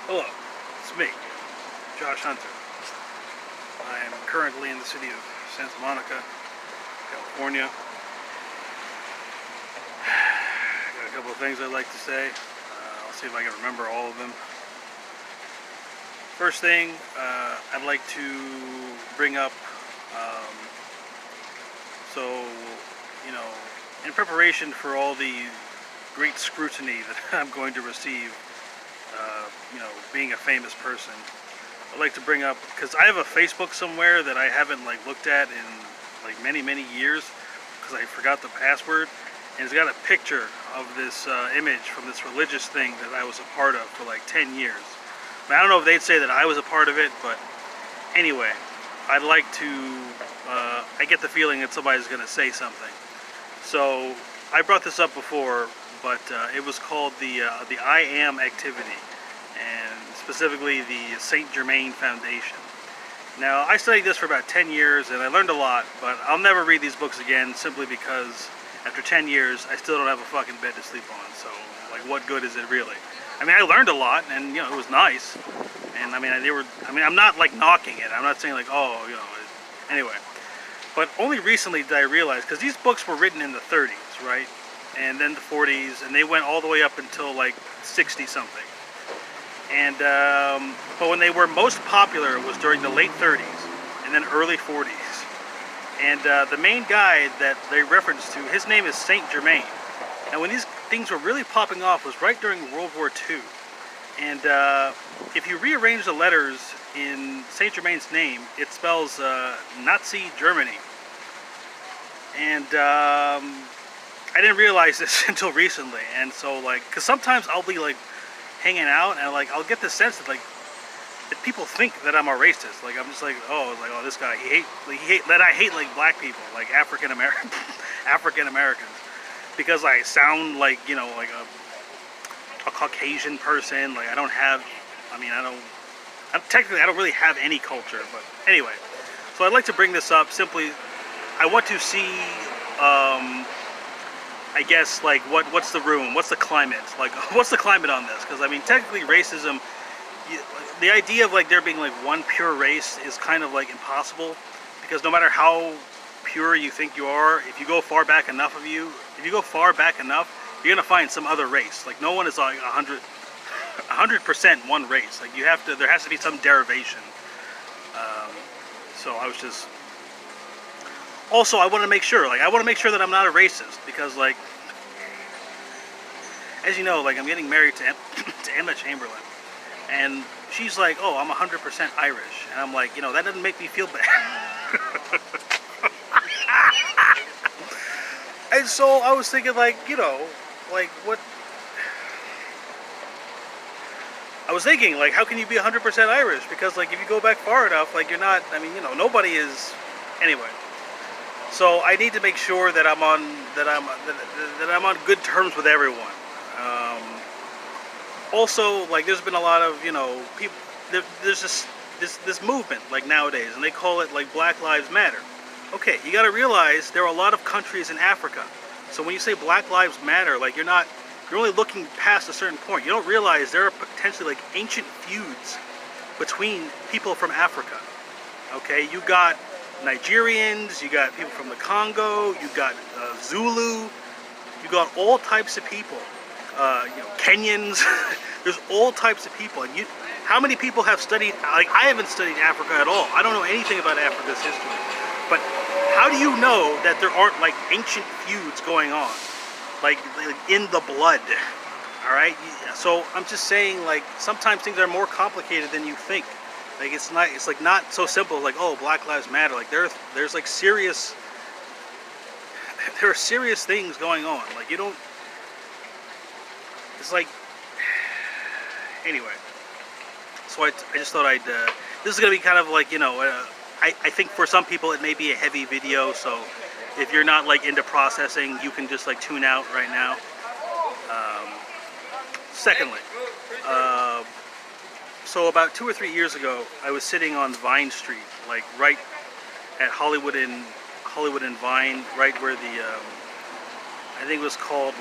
Hello, it's me, Josh Hunter. I am currently in the city of Santa Monica, California. Got a couple of things I'd like to say. I'll see if I can remember all of them. First thing, I'd like to bring up, so, you know, in preparation for all the great scrutiny that I'm going to receive, being a famous person, I'd like to bring up, because I have a Facebook somewhere that I haven't looked at in many years because I forgot the password, and it's got a picture of this image from this religious thing that I was a part of for 10 years. I don't know if they'd say that I was a part of it, but anyway, I'd like to, I get the feeling that somebody's going to say something. So I brought this up before, but it was called the I Am activity, and specifically the Saint Germain Foundation. Now, I studied this for about 10 years, and I learned a lot, but I'll never read these books again, simply because after 10 years, I still don't have a fucking bed to sleep on, so, what good is it really? I mean, I learned a lot, and, it was nice, and, I'm not, knocking it. I'm not saying, anyway. But only recently did I realize, because these books were written in the 30s, right? And then the 40s, and they went all the way up until, 60-something. And, but when they were most popular was during the late 30s, and then early 40s. And the main guy that they referenced to, his name is Saint Germain. And when these things were really popping off was right during World War II. And if you rearrange the letters in Saint Germain's name, it spells Nazi Germany. And I didn't realize this until recently. And so, because sometimes I'll be hanging out, and I'll get the sense that that people think that I'm a racist. I'm just oh, this guy, I hate black people, African Americans, because I sound like a Caucasian person. I don't have, technically I don't really have any culture, but anyway. So I'd like to bring this up simply. I want to see, I guess, what's the room, what's the climate, what's the climate on this? Because technically racism, the idea of there being one pure race is kind of impossible, because no matter how pure you think you are, if you go far back enough, you're gonna find some other race. No one is 100% one race. There has to be some derivation. So I was just. Also, I want to make sure, that I'm not a racist, because, as you know, I'm getting married to Emma Chamberlain, and she's oh, I'm 100% Irish, and I'm that doesn't make me feel bad. And so I was thinking, what? I was thinking, how can you be 100% Irish? Because, if you go back far enough, you're not, nobody is, anyway. So I need to make sure that I'm on good terms with everyone. Also, there's been a lot of people. There's this movement nowadays, and they call it Black Lives Matter. Okay, you got to realize there are a lot of countries in Africa. So when you say Black Lives Matter, you're only looking past a certain point. You don't realize there are potentially ancient feuds between people from Africa. Okay, you got Nigerians, you got people from the Congo, you got Zulu, you got all types of people, Kenyans. There's all types of people, and how many people have studied? I haven't studied Africa at all. I don't know anything about Africa's history, but how do you know that there aren't ancient feuds going on, in the blood? All right, so I'm just saying, sometimes things are more complicated than you think. It's not. It's not so simple. Oh, Black Lives Matter. There's serious. There are serious things going on. You don't. It's anyway. So I just thought I'd. This is gonna be kind of I think for some people it may be a heavy video. So if you're not into processing, you can just tune out right now. Secondly. So about 2 or 3 years ago, I was sitting on Vine Street, right at Hollywood and Vine, right where the I think it was called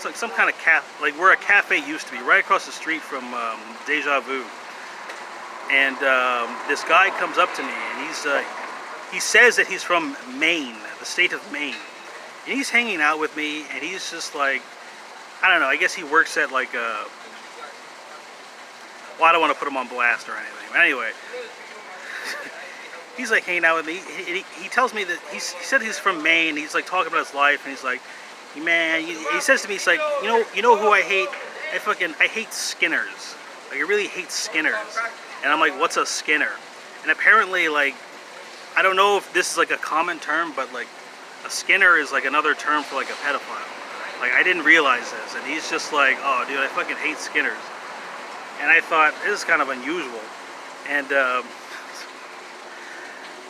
some kind of like where a cafe used to be, right across the street from Deja Vu. And this guy comes up to me, and he says that he's from Maine, the state of Maine. And he's hanging out with me, and he's just like, I don't know, I guess he works at like a, well, I don't want to put him on blast or anything. But anyway, he's like hanging out with me. He tells me that he said he's from Maine. He's like talking about his life, and he's like, man, he says to me, he's like, you know who I hate? I hate Skinners. Like, I really hate Skinners. And I'm like, what's a Skinner? And apparently, like, I don't know if this is like a common term, but like a Skinner is like another term for like a pedophile. Like, I didn't realize this, and he's just like, oh dude, I fucking hate Skinners. And I thought, this is kind of unusual. And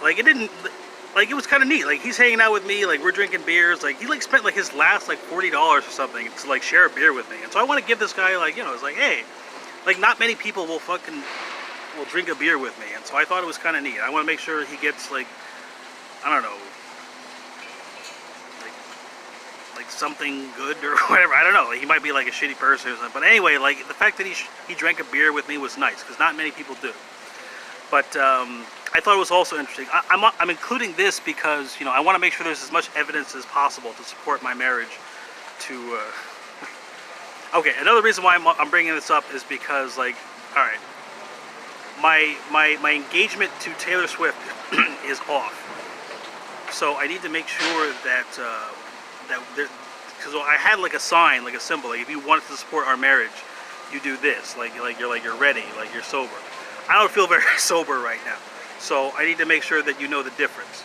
like, it was kind of neat. Like, he's hanging out with me, like, we're drinking beers. Like, he like spent like his last like $40 or something to like share a beer with me. And so I want to give this guy, like, it's like, hey, like, not many people will drink a beer with me. And so I thought it was kind of neat. I want to make sure he gets, like, I don't know, like something good or whatever. I don't know. Like, he might be like a shitty person or something. But anyway, like, the fact that he drank a beer with me was nice, because not many people do. But I thought it was also interesting. I'm including this because, I want to make sure there's as much evidence as possible to support my marriage to okay, another reason why I'm bringing this up is because, like, all right, my engagement to Taylor Swift is off, so I need to make sure that because I had like a sign, like a symbol, like if you wanted to support our marriage, you do this, like you're ready, like you're sober. I don't feel very sober right now, so I need to make sure that you know the difference.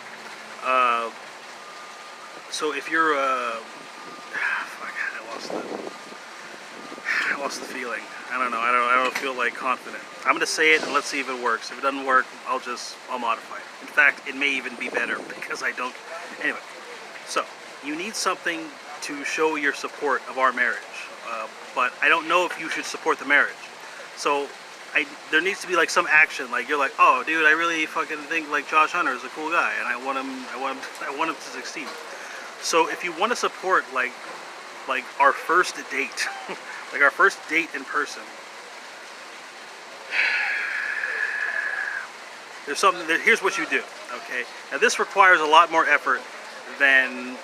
So if you're fuck, I lost the feeling. I don't know. I don't feel like confident. I'm gonna say it and let's see if it works. If it doesn't work, I'll modify it. In fact, it may even be better because I don't. Anyway, so you need something to show your support of our marriage, but I don't know if you should support the marriage. So there needs to be like some action. Like, you're like, oh, dude, I really fucking think like Josh Hunter is a cool guy, and I want him to succeed. So if you want to support like our first date, like our first date in person, there's something. Here's what you do. Okay, now this requires a lot more effort than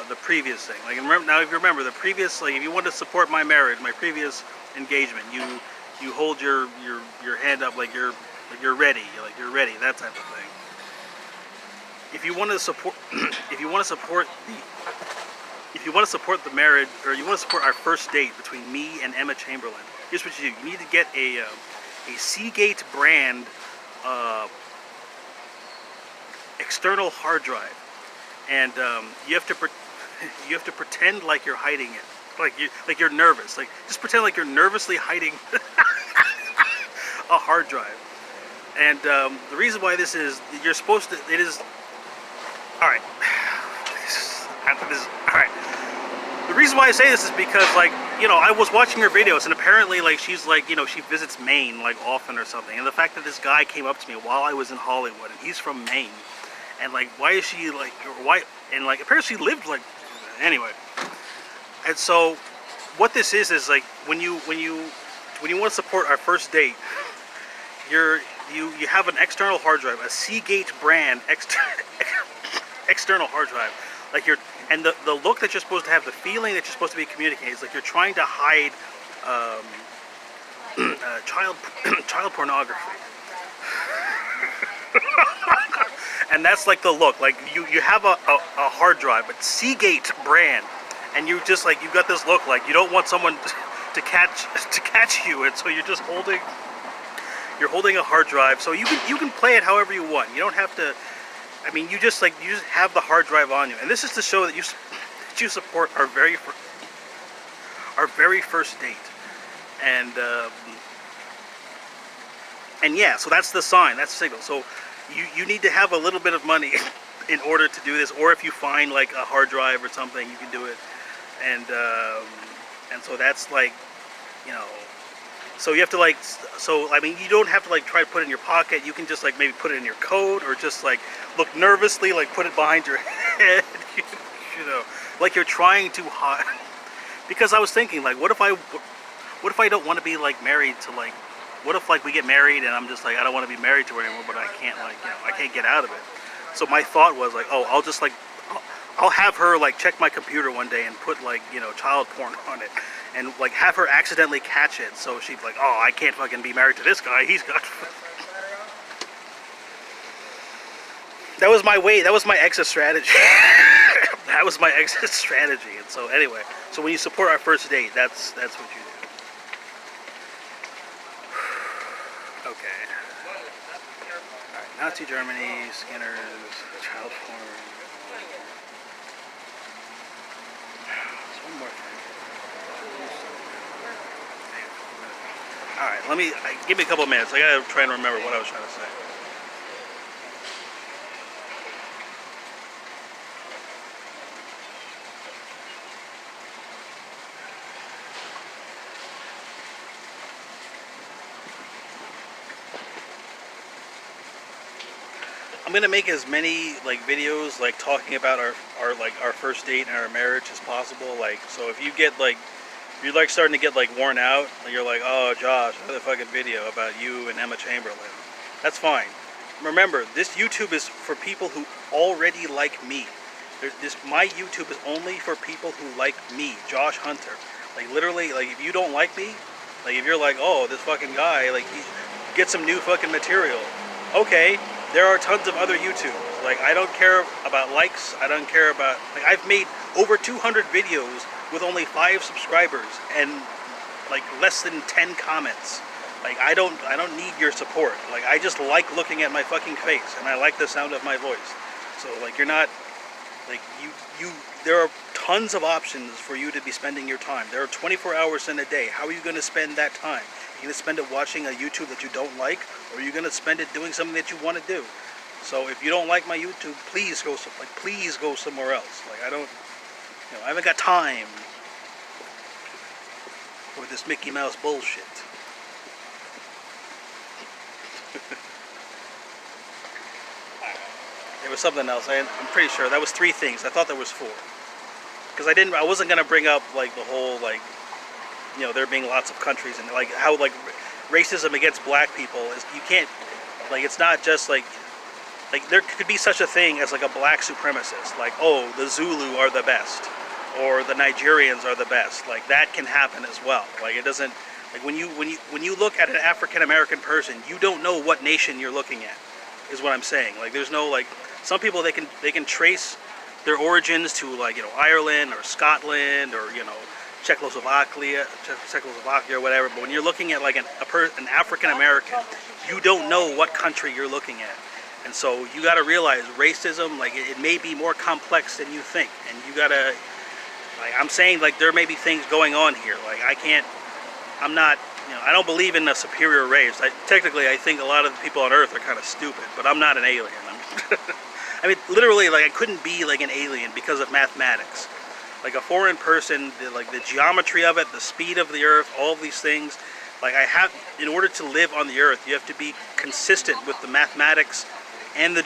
the previous thing. Like, if you remember the previous, like, if you want to support my marriage, my previous engagement, you hold your hand up like you're ready, you're ready, that type of thing. If you want to support, if you want to support the marriage, or you want to support our first date between me and Emma Chamberlain, here's what you do. You need to get a Seagate brand external hard drive, and you have to pretend like you're hiding it, like you're nervous. Like, just pretend like you're nervously hiding a hard drive. And the reason why this is, you're supposed to, it is, all right. All right. The reason why I say this is because, like, I was watching her videos, and apparently, like, she's like, she visits Maine like often or something. And the fact that this guy came up to me while I was in Hollywood, and he's from Maine, and like, why is she like, or why? And like, apparently she lived like, anyway. And so, what this is like, when you want to support our first date, you have an external hard drive, a Seagate brand external hard drive, like and the look that you're supposed to have, the feeling that you're supposed to be communicating, is like you're trying to hide child pornography. And that's like the look, like you have a hard drive, but Seagate brand, and you just like, you got this look like you don't want someone to catch you, and so you're just holding a hard drive, so you can play it however you want. You don't have to. I mean, you just have the hard drive on you, and this is to show that you support our very first date, and yeah, so that's the sign, that's the signal. So you need to have a little bit of money in order to do this, or if you find like a hard drive or something, you can do it, and so that's like, so you have to like, so I mean, you don't have to like try to put it in your pocket. You can just like maybe put it in your coat, or just like look nervously, like put it behind your head, like you're trying to Because I was thinking, like, what if I don't want to be like married to like, what if like we get married and I'm just like I don't want to be married to her anymore, but I can't like I can't get out of it. So my thought was like, oh, I'll just like I'll have her like check my computer one day and put like child porn on it, and like have her accidentally catch it, so she's like, oh, I can't fucking be married to this guy. He's got. That was my way. That was my exit strategy. That was my exit strategy. And so anyway, so when you support our first date, that's what you do. Okay. All right. Nazi Germany, Skinners, child porn. There's one more thing. All right. Give me a couple of minutes. I gotta try and remember what I was trying to say. I'm gonna make as many like videos like talking about our first date and our marriage as possible. Like, so if you get like you're like starting to get like worn out, and you're like, oh Josh, another fucking video about you and Emma Chamberlain. That's fine. Remember, this YouTube is for people who already like me. My YouTube is only for people who like me, Josh Hunter. Like literally, like if you don't like me, like if you're like, oh, this fucking guy, like get some new fucking material. Okay. There are tons of other YouTubers. Like, I don't care about likes. I don't care about, like, I've made over 200 videos with only 5 subscribers and like less than 10 comments. Like, I don't need your support. Like, I just like looking at my fucking face and I like the sound of my voice. So like, you're not like there are tons of options for you to be spending your time. There are 24 hours in a day. How are you going to spend that time? Are you going to spend it watching a YouTube that you don't like, or are you going to spend it doing something that you want to do? So if you don't like my YouTube, please go somewhere else. Like, I haven't got time for this Mickey Mouse bullshit. There was something else. I'm pretty sure that was 3 things. I thought there was 4. Because I wasn't gonna bring up like the whole like, there being lots of countries and like how like racism against black people is, you can't, like, it's not just like there could be such a thing as like a black supremacist, like, oh, the Zulu are the best, or the Nigerians are the best. Like, that can happen as well. Like, it doesn't, like when you look at an African American person, you don't know what nation you're looking at, is what I'm saying. Like, there's no, like, some people they can trace their origins to like, Ireland or Scotland or Czechoslovakia or whatever. But when you're looking at like an African American, you don't know what country you're looking at. And so you got to realize racism, like, it may be more complex than you think. And you got to, like, I'm saying, like, there may be things going on here. Like, I'm not, I don't believe in a superior race. Technically, I think a lot of the people on Earth are kind of stupid, but I'm not an alien. I mean, literally, like, I couldn't be like an alien because of mathematics. Like, a foreign person, like the geometry of it, the speed of the Earth, all of these things. Like, in order to live on the Earth, you have to be consistent with the mathematics and the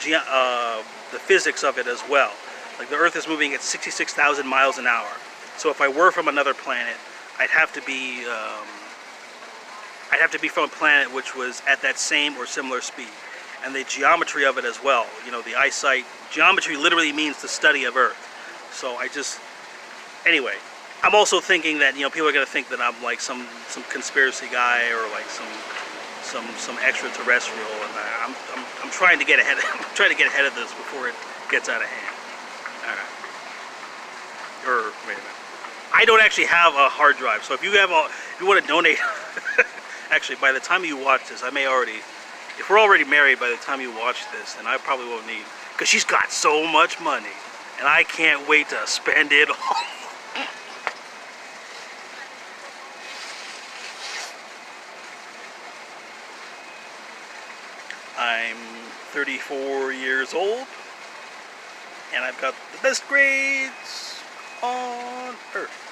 physics of it as well. Like, the Earth is moving at 66,000 miles an hour. So if I were from another planet, I'd have to be from a planet which was at that same or similar speed. And the geometry of it as well. The eyesight. Geometry literally means the study of Earth. So anyway, I'm also thinking that, people are going to think that I'm like some conspiracy guy or like some extraterrestrial, and I'm trying to get ahead. I'm trying to get ahead of this before it gets out of hand. All right. Or wait a minute. I don't actually have a hard drive, so if you want to donate, actually, by the time you watch this, if we're already married by the time you watch this, then I probably won't need, because she's got so much money, and I can't wait to spend it all. I'm 34 years old, and I've got the best grades on Earth.